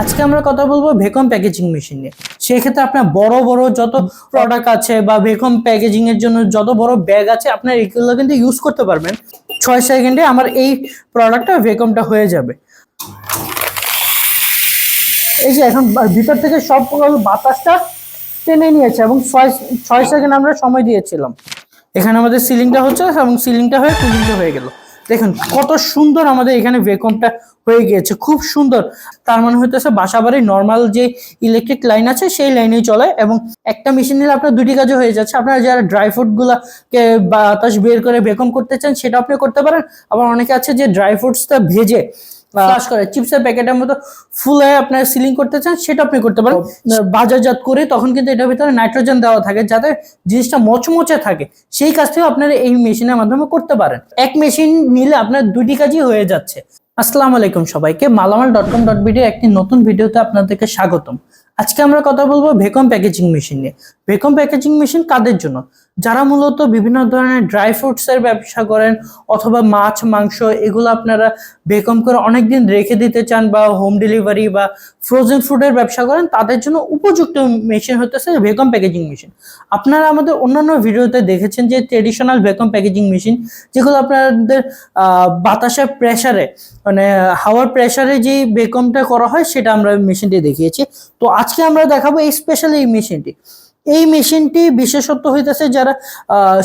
আজকে আমরা কথা বলবো ভ্যাকুয়াম প্যাকেজিং মেশিন নিয়ে। সেক্ষেত্রে আপনার বড় বড় যত প্রোডাক্ট আছে বা ভ্যাকুয়াম প্যাকেজিং এর জন্য যত বড় ব্যাগ আছে আপনার এগুলো কিন্তু ইউজ করতে পারবেন। 6 সেকেন্ডে আমার এই প্রোডাক্টটা ভ্যাকুয়ামটা হয়ে যাবে। এই যে এখন ভিতর থেকে সব বাতাসটা টেনে নিয়েছে এবং 6 সেকেন্ড আমরা সময় দিয়েছিলাম। এখানে আমাদের সিলিংটা হচ্ছে এবং সিলিংটা হয়ে কুলিংটা হয়ে গেল। দেখুন কত সুন্দর আমাদের এখানে ভ্যাকুয়ামটা হয়ে গিয়েছে, খুব সুন্দর। তার মানে হইতেছে বাসাবাড়ির নর্মাল যে ইলেকট্রিক লাইন আছে সেই লাইনেই চলে এবং একটা মেশিন নিলে আপনার দুটি কাজে হয়ে যাচ্ছে। আপনারা যারা ড্রাই ফ্রুট গুলাকে বাতাস বের করে ভ্যাকুয়াম করতে চান সেটা আপনি করতে পারেন। আবার অনেকে আছে যে ড্রাই ফ্রুটসটা ভেজে ফ্লাশ করে চিপসের প্যাকেটের মতো ফুলে আপনার সিলিং করতে চান সেটা আপনি করতে পারেন বাজারজাত করে। তখন কিন্তু এটার ভিতরে নাইট্রোজেন দেওয়া থাকে যাতে জিনিসটা মচমচে থাকে। সেই কাজটিও আপনারা এই মেশিনের মাধ্যমে করতে পারেন। এক মেশিন নিলে আপনার দুটি কাজই হয়ে যাচ্ছে। আসসালামু আলাইকুম সবাইকে, মালামাল.com.bd একটি নতুন ভিডিওতে আপনাদেরকে স্বাগতম। আজকে আমরা কথা বলবো ভ্যাকুয়াম প্যাকেজিং মেশিন নিয়ে। ভ্যাকুয়াম প্যাকেজিং মেশিন কাদের জন্য? যারা মূলত বিভিন্ন ধরনের ড্রাই ফ্রুটস এর ব্যবসা করেন অথবা মাছ মাংস এগুলো আপনারা ভ্যাকুয়াম করে অনেকদিন রেখে দিতে চান বা হোম ডেলিভারি বা ফ্রোজেন ফুডের ব্যবসা করেন, তাদের জন্য উপযুক্ত মেশিন হতেছে ভ্যাকুয়াম প্যাকেজিং মেশিন। আপনারা আমাদের অন্যান্য ভিডিওতে দেখেছেন যে ট্রেডিশনাল ভ্যাকুয়াম প্যাকেজিং মেশিন, যেগুলো আপনাদের বাতাসের প্রেসারে মানে হাওয়ার প্রেসারে যে ভ্যাকুয়ামটা করা হয় সেটা আমরা মেশিনটি দেখিয়েছি। তো আজকে আমরা দেখাবো এই স্পেশাল এই মেশিনটি। এই মেশিনটি বিশেষত্ব হইতেছে যারা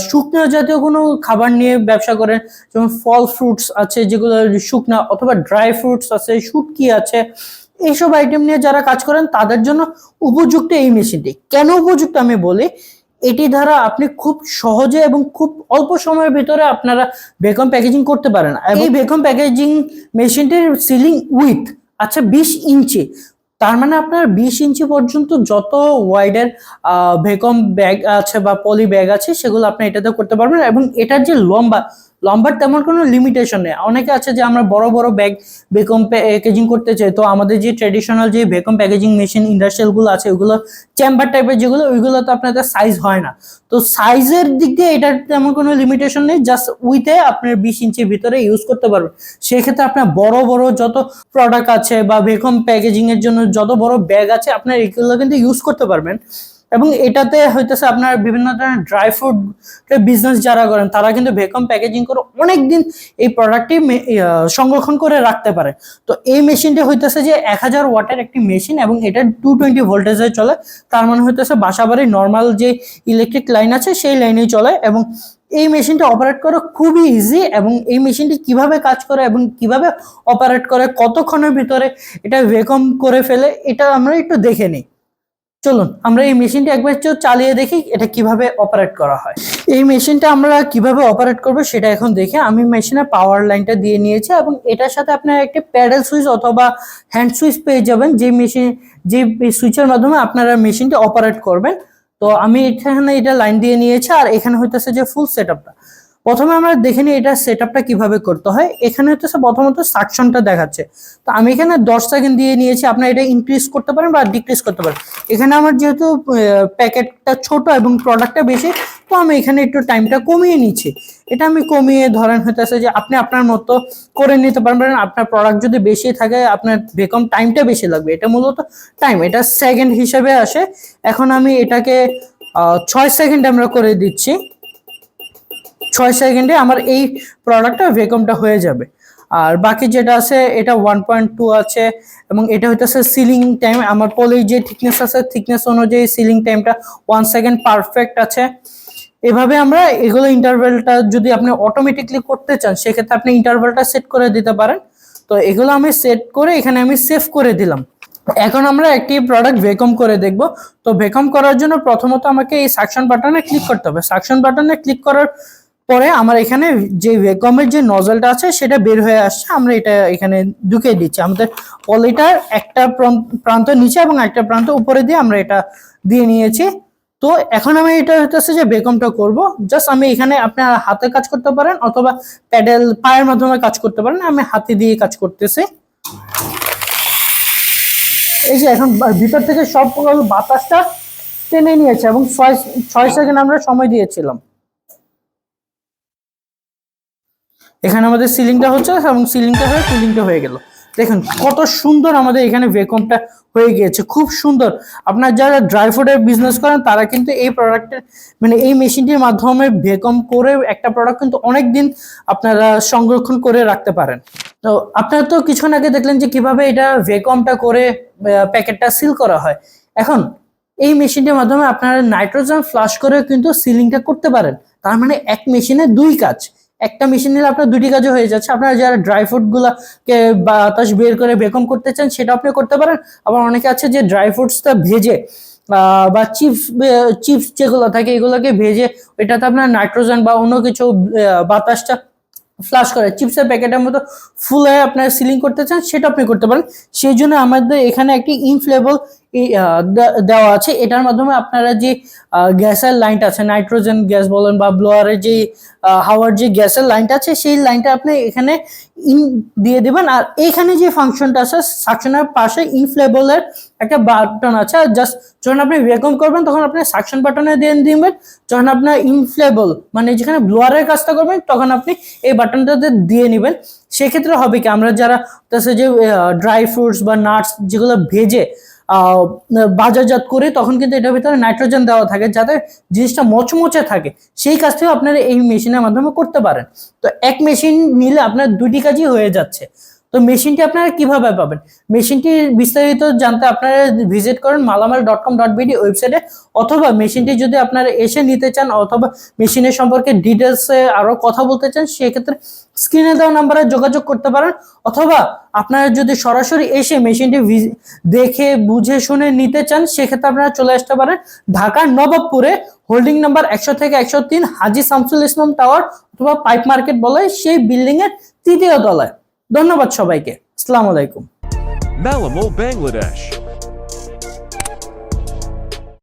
শুকনো জাতীয় কোনো খাবার নিয়ে ব্যবসা করেন, যেমন ফল ফ্রুটস আছে যেগুলো শুকনা, অথবা ড্রাই ফ্রুটস আছে, শুটকি আছে, এইসব আইটেম নিয়ে যারা কাজ করেন তাদের জন্য উপযুক্ত এই মেশিনটি। কেন উপযুক্ত আমি বলি, এটি দ্বারা আপনি খুব সহজে এবং খুব অল্প সময়ের ভিতরে আপনারা ভ্যাকুয়াম প্যাকেজিং করতে পারেন। এই ভ্যাকুয়াম প্যাকেজিং মেশিনটির সিলিং উইথ আচ্ছা 20 ইঞ্চি। তার মানে আপনার 20 ইঞ্চি পর্যন্ত যত ওয়াইডের ভ্যাকুয়াম ব্যাগ আছে বা পলি ব্যাগ আছে সেগুলো আপনি এটাতে করতে পারবেন। এবং এটার যে লম্বার তেমন কোনো লিমিটেশন নেই। অনেকে আছে যে আমরা বড় বড় ব্যাগ ভ্যাকুয়াম প্যাকেজিং করতে চাই, তো আমাদের যে ট্রেডিশনাল যে ভ্যাকুয়াম প্যাকেজিং মেশিন ইন্ডাস্ট্রিয়াল গুলো আছে ওগুলো চেম্বার টাইপের যেগুলো, ওইগুলো তো আপনাদের সাইজ হয় না। তো সাইজের দিক দিয়ে এটার তেমন কোনো লিমিটেশন নেই, জাস্ট উইথে আপনার 20 ইঞ্চির ভিতরে ইউজ করতে পারবেন। সেক্ষেত্রে আপনার বড় বড় যত প্রোডাক্ট আছে বা ভ্যাকুয়াম প্যাকেজিং এর জন্য যত বড় ব্যাগ আছে আপনার এগুলো কিন্তু ইউজ করতে পারবেন। এবং এটাতে হইতেছে আপনার বিভিন্ন ধরনের ড্রাই ফ্রুট বিজনেস যারা করেন তারা কিন্তু ভ্যাকুয়াম প্যাকেজিং করে অনেকদিন এই প্রোডাক্টটি সংরক্ষণ করে রাখতে পারে। তো এই মেশিনটি হইতেছে যে 1000 ওয়াটের একটি মেশিন এবং এটা 220 ভোল্টেজে চলে। তার মানে হইতেছে বাসাবাড়ির নর্মাল যে ইলেকট্রিক লাইন আছে সেই লাইনেই চলে এবং এই মেশিনটা অপারেট করা খুবই ইজি। এবং এই মেশিনটি কিভাবে কাজ করে এবং কিভাবে অপারেট করে, কতক্ষণের ভিতরে এটা ভ্যাকুয়াম করে ফেলে, এটা আমরা একটু দেখে নিই। চলুন আমরা এই মেশিনটা একবার চালিয়ে দেখি এটা কিভাবে অপারেট করা হয়। এই মেশিনটা আমরা কিভাবে অপারেট করব সেটা এখন দেখে আমি মেশিনের পাওয়ার লাইনটা দিয়ে নিয়েছি এবং এটার সাথে আপনার একটা প্যাডেল সুইচ অথবা হ্যান্ড সুইচ পেয়ে যাবেন, যে মেশিন যে সুইচের মাধ্যমে আপনারা মেশিনটা অপারেট করবেন। তো আমি এখানে এটা লাইন দিয়ে নিয়েছি আর এখানে হইতেছে যে ফুল সেটআপটা। প্রথমে আমরা দেখে নিই এটা সেটআপটা কিভাবে করতে হয়। এখানে হচ্ছে প্রথমত সাকশনটা দেখাচ্ছে, তো আমি এখানে 10 সেকেন্ড দিয়ে নিয়েছি। আপনারা এটা ইনক্রিজ করতে পারেন বা ডিক্রিজ করতে পারেন। এখানে আমার যেহেতু প্যাকেটটা ছোট এবং প্রোডাক্টটা বেশি, তো আমি এখানে একটু টাইমটা কমিয়ে নিচ্ছি। এটা আমি কমিয়ে ধরেন হইতেছে যে আপনি আপনার মতো করে নিতে পারবেন। আপনার প্রোডাক্ট যদি বেশি থাকে আপনার ভ্যাকুয়াম টাইমটা বেশি লাগবে। এটা মূলত টাইম, এটা সেকেন্ড হিসেবে আসে। এখন আমি এটাকে 6 সেকেন্ড আমরা করে দিচ্ছি। 6 সেকেন্ডে আমার এই প্রোডাক্টটা ভ্যাকুয়ামটা হয়ে যাবে। আর বাকি যেটা আছে এটা 1.2 আছে এবং এটা হইতেছে সিলিং টাইম। আমার পলির যে থিকনেস আছে থিকনেস অনুযায়ী সিলিং টাইমটা 1 সেকেন্ড পারফেক্ট আছে। এভাবে আমরা এগুলো ইন্টারভ্যালটা যদি আপনি অটোমেটিকলি করতে চান সেক্ষেত্রে আপনি ইন্টারভ্যালটা সেট করে দিতে পারেন। তো এগুলো আমি সেট করে এখানে আমি সেভ করে দিলাম। এখন আমরা একটি প্রোডাক্ট ভ্যাকুয়াম করে দেখব। তো ভ্যাকুয়াম করার জন্য প্রথমত আমাকে এই সাকশন বাটনে ক্লিক করতে হবে। সাকশন বাটনে ক্লিক করার পরে আমার এখানে যে ভ্যাকুয়ামের যে নজলটা আছে সেটা বের হয়ে আসছে। আমরা এটা এখানে ঢুকিয়ে দিচ্ছি। আমাদের পলিটার একটা প্রান্ত নিচে এবং একটা প্রান্ত উপরে দিয়ে আমরা এটা দিয়ে নিয়েছি। তো এখন আমি এটা হচ্ছে যে ভ্যাকুয়ামটা করব। জাস্ট আমি এখানে আপনার হাতে কাজ করতে পারেন অথবা প্যাডেল পায়ের মাধ্যমে কাজ করতে পারেন। আমি হাতে দিয়ে কাজ করতেছি। এই যে এখন ভিতর থেকে সব বাতাসটা টেনে নিয়েছে এবং 6 সেকেন্ড আমরা সময় দিয়েছিলাম। এখানে আমাদের সিলিংটা হচ্ছে এবং সিলিংটা হয়ে কুলিংটা হয়ে গেল। দেখুন কত সুন্দর আমাদের এখানে ভ্যাকুয়ামটা হয়ে গিয়েছে, খুব সুন্দর। আপনার যারা ড্রাই ফ্রুটের বিজনেস করেন তারা কিন্তু এই প্রোডাক্টের মানে এই মেশিনটির মাধ্যমে ভ্যাকুয়াম করে একটা প্রোডাক্ট কিন্তু অনেক দিন আপনারা সংরক্ষণ করে রাখতে পারেন। তো আপনারা তো কিছুক্ষণ আগে দেখলেন যে কিভাবে এটা ভ্যাকুয়ামটা করে প্যাকেটটা সিল করা হয়। এখন এই মেশিনটির মাধ্যমে আপনারা নাইট্রোজেন ফ্লাশ করে কিন্তু সিলিংটা করতে পারেন। তার মানে এক মেশিনে দুই কাজ, একটা মেশিন নিলে আপনার দুটি কাজও হয়ে যাচ্ছে। আপনারা যারা ড্রাই ফ্রুট গুলাকে বাতাস বের করে ভ্যাকুয়াম করতে চান সেটা আপনি করতে পারেন। আবার অনেকে আছে যে ড্রাই ফ্রুটসটা ভেজে বা চিপস চিপস যেগুলো থাকে এগুলোকে ভেজে এটাতে আপনার নাইট্রোজেন বা অন্য কিছু বাতাসটা ফ্লাশ করে চিপসের প্যাকেটের মতো ফুলে আপনার সিলিং করতে চান সেটা আপনি করতে পারেন। সেই জন্য আমাদের এখানে একটি ইনফ্লেবল দেওয়া আছে। এটার মাধ্যমে আপনারা যে গ্যাসের লাইনটা আছে, নাইট্রোজেন গ্যাস বলেন বা ব্লোয়ারের যে হাওয়ার যে গ্যাসের লাইনটা আছে সেই লাইনটা আপনি এখানে ইন দিয়ে দেবেন। আর এখানে যে ফাংশনটা আছে সাকশনের পাশে ইনফ্লেবলের একটা বাটন আছে, জাস্ট যখন আপনি ভ্যাকুয়াম করবেন তখন আপনি সাকশন বাটনে দিয়ে দিবেন। যখন আপনার ইনফ্লেবল মানে যেখানে ব্লোয়ারের কাজটা করবেন তখন আপনি এই বাটনটাতে দিয়ে নেবেন। সেক্ষেত্রে হবে কি, আমরা যারা যে ড্রাই ফ্রুটস বা নাটস যেগুলো ভেজে বাজারজাত করে তখন কিন্তু এটার ভিতরে নাইট্রোজেন দেওয়া থাকে যাতে জিনিসটা মচমচে থাকে, সেই কাজটিও আপনারা এই মেশিনের মাধ্যমে করতে পারেন। তো এক মেশিন নিলে আপনার দুটি কাজই হয়ে যাচ্ছে। তো মেশিনটি আপনারা কিভাবে পাবেন, মেশিনটির বিস্তারিত জানতে আপনারা ভিজিট করেন malamal.com.bd ওয়েবসাইটে, অথবা মেশিনটি যদি আপনারা এসে নিতে চান অথবা মেশিনের সম্পর্কে ডিটেলসে আরো কথা বলতে চান সেক্ষেত্রে স্ক্রিনে দেওয়া নাম্বারে যোগাযোগ করতে পারেন। অথবা আপনারা যদি সরাসরি এসে মেশিনটি দেখে বুঝে শুনে নিতে চান সেক্ষেত্রে আপনারা চলে আসতে পারেন ঢাকার নবাবপুরে হোল্ডিং নাম্বার 100 থেকে 103 হাজী শামসুল ইসলাম টাওয়ার অথবা পাইপ মার্কেট বলে সেই বিল্ডিং এর তৃতীয় তলায়। ধন্যবাদ সবাইকে, আসসালামু আলাইকুম। Malamal Bangladesh.